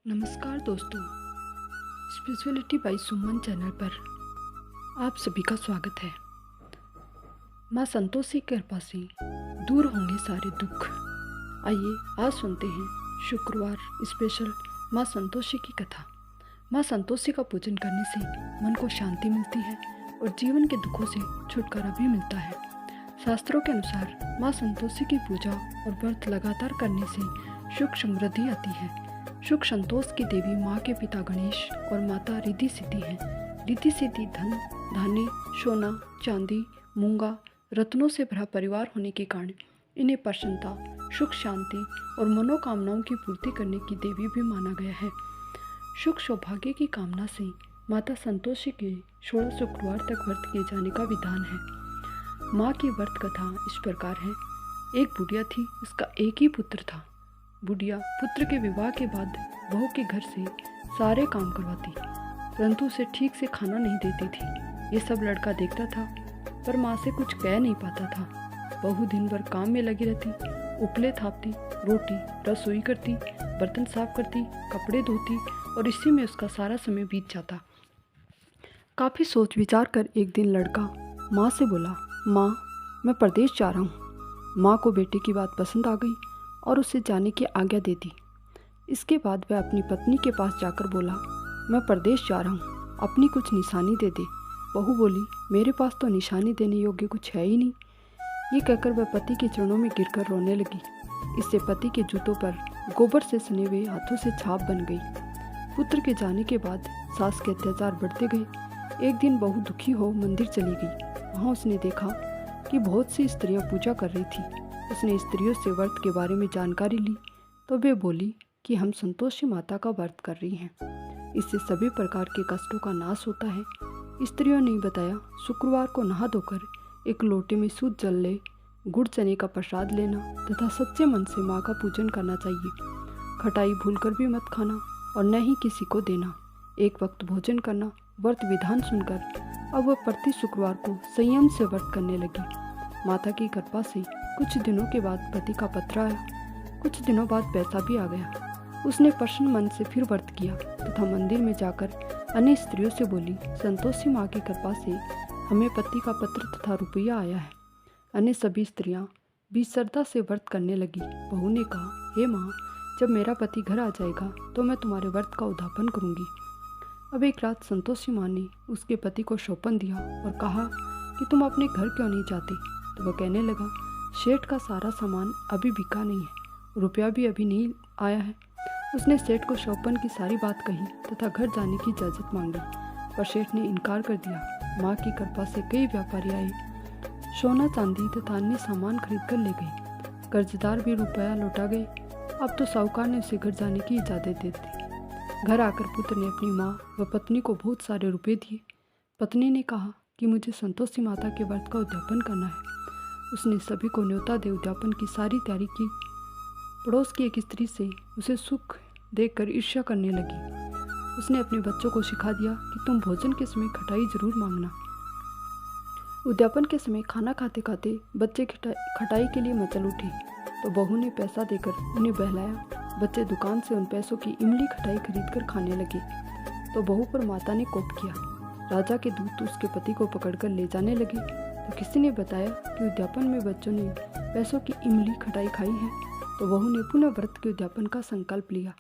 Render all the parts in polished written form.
नमस्कार दोस्तों, spirituality bye सुमन channel पर आप सभी का स्वागत है। माँ संतोषी की कृपा से दूर होंगे सारे दुख। आइए आज सुनते हैं शुक्रवार स्पेशल माँ संतोषी की कथा। माँ संतोषी का पूजन करने से मन को शांति मिलती है और जीवन के दुखों से छुटकारा भी मिलता है। शास्त्रों के अनुसार माँ संतोषी की पूजा और व्रत लगातार करने से सुख समृद्धि आती है। सुख संतोष की देवी माँ के पिता गणेश और माता रिद्धि सिद्धि हैं। रिद्धि सिद्धि धन धान्य सोना चांदी मूंगा रत्नों से भरा परिवार होने के कारण इन्हें प्रसन्नता सुख शांति और मनोकामनाओं की पूर्ति करने की देवी भी माना गया है। सुख सौभाग्य की कामना से माता संतोषी के 16 शुक्रवार तक व्रत किए जाने का विधान है। माँ की व्रत कथा इस प्रकार है। एक बुढ़िया थी, उसका एक ही पुत्र था। बुढ़िया पुत्र के विवाह के बाद बहू के घर से सारे काम करवाती, परंतु उसे ठीक से खाना नहीं देती थी। ये सब लड़का देखता था पर माँ से कुछ कह नहीं पाता था। बहू दिन भर काम में लगी रहती, उपले थापती, रोटी रसोई करती, बर्तन साफ करती, कपड़े धोती और इसी में उसका सारा समय बीत जाता। काफ़ी सोच विचार कर एक दिन लड़का माँ से बोला, माँ मैं प्रदेश जा रहा हूँ। माँ को बेटे की बात पसंद आ गई और उसे जाने की आज्ञा दे दी। इसके बाद वह अपनी पत्नी के पास जाकर बोला, मैं प्रदेश जा रहा हूँ, अपनी कुछ निशानी दे दे। बहू बोली, मेरे पास तो निशानी देने योग्य कुछ है ही नहीं। ये कहकर वह पति के चरणों में गिरकर रोने लगी। इससे पति के जूतों पर गोबर से सने हुए हाथों से छाप बन गई। पुत्र के जाने के बाद सास के अत्याचार बढ़ते गए। एक दिन बहू दुखी हो मंदिर चली गई। वहाँ उसने देखा कि बहुत सी स्त्रियाँ पूजा कर रही थी। उसने स्त्रियों से व्रत के बारे में जानकारी ली तो वे बोली कि हम संतोषी माता का व्रत कर रही हैं। इससे सभी प्रकार के कष्टों का नाश होता है। स्त्रियों ने बताया, शुक्रवार को नहा धोकर एक लोटे में शुद्ध जल ले, गुड़ चने का प्रसाद लेना तथा सच्चे मन से माँ का पूजन करना चाहिए। खटाई भूलकर भी मत खाना और न ही किसी को देना। एक वक्त भोजन करना। व्रत विधान सुनकर अब वह प्रति शुक्रवार को संयम से व्रत करने लगी। माता की कृपा से कुछ दिनों के बाद पति का पत्र आया। कुछ दिनों बाद पैसा भी आ गया। उसने प्रसन्न मन से फिर व्रत किया तथा मंदिर में जाकर अन्य स्त्रियों से बोली, संतोषी माँ की कृपा से हमें पति का पत्र तथा रुपया आया है। अन्य सभी स्त्रियाँ भी श्रद्धा से व्रत करने लगी। बहू ने कहा, हे माँ, जब मेरा पति घर आ जाएगा तो मैं तुम्हारे व्रत का उद्यापन करूँगी। अब एक रात संतोषी माँ ने उसके पति को सौंपन दिया और कहा कि तुम अपने घर क्यों नहीं जाते। तो वह कहने लगा, सेठ का सारा सामान अभी बिका नहीं है, रुपया भी अभी नहीं आया है। उसने सेठ को शौपन की सारी बात कही तथा घर जाने की इजाज़त मांगी, पर सेठ ने इनकार कर दिया। माँ की कृपा से कई व्यापारी आए, सोना चांदी तथा अन्य सामान खरीद कर ले गए। कर्जदार भी रुपया लौटा गए। अब तो साहूकार ने उसे घर जाने की इजाज़त दे दी। घर आकर पुत्र ने अपनी माँ व पत्नी को बहुत सारे रुपये दिए। पत्नी ने कहा कि मुझे संतोषी माता के व्रत का उद्यापन करना है। उसने सभी को न्योता दे उद्यापन की सारी तैयारी की। पड़ोस की एक स्त्री से उसे सुख देखकर ईर्ष्या करने लगी। उसने अपने बच्चों को सिखा दिया कि तुम भोजन के समय खटाई जरूर मांगना। उद्यापन के समय खाना खाते खाते बच्चे खटाई के लिए मचल उठे तो बहू ने पैसा देकर उन्हें बहलाया। बच्चे दुकान से उन पैसों की इमली खटाई खरीदकर खाने लगे तो बहू पर माता ने कोप किया। राजा के दूत उसके पति को पकड़कर ले जाने लगे तो किसी ने बताया कि उद्यापन में बच्चों ने पैसों की इमली खटाई खाई है। तो बहू ने पुनः व्रत के उद्यापन का संकल्प लिया।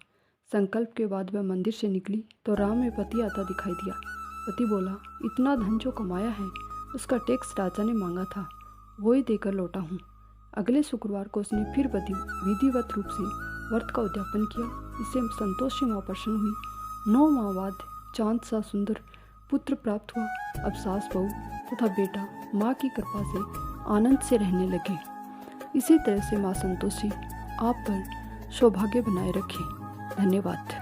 संकल्प के बाद वह मंदिर से निकली तो राह में पति आता दिखाई दिया। पति बोला, इतना धन जो कमाया है उसका टैक्स राजा ने मांगा था, वही देकर लौटा हूँ। अगले शुक्रवार को उसने फिर विधिवत रूप से व्रत का उद्यापन किया। इससे संतोषी माँ प्रसन्न हुई। 9 माह बाद चांद सा सुंदर पुत्र प्राप्त हुआ। अब सास बहू तथा बेटा माँ की कृपा से आनंद से रहने लगे। इसी तरह से माँ संतोषी आप पर सौभाग्य बनाए रखें। धन्यवाद।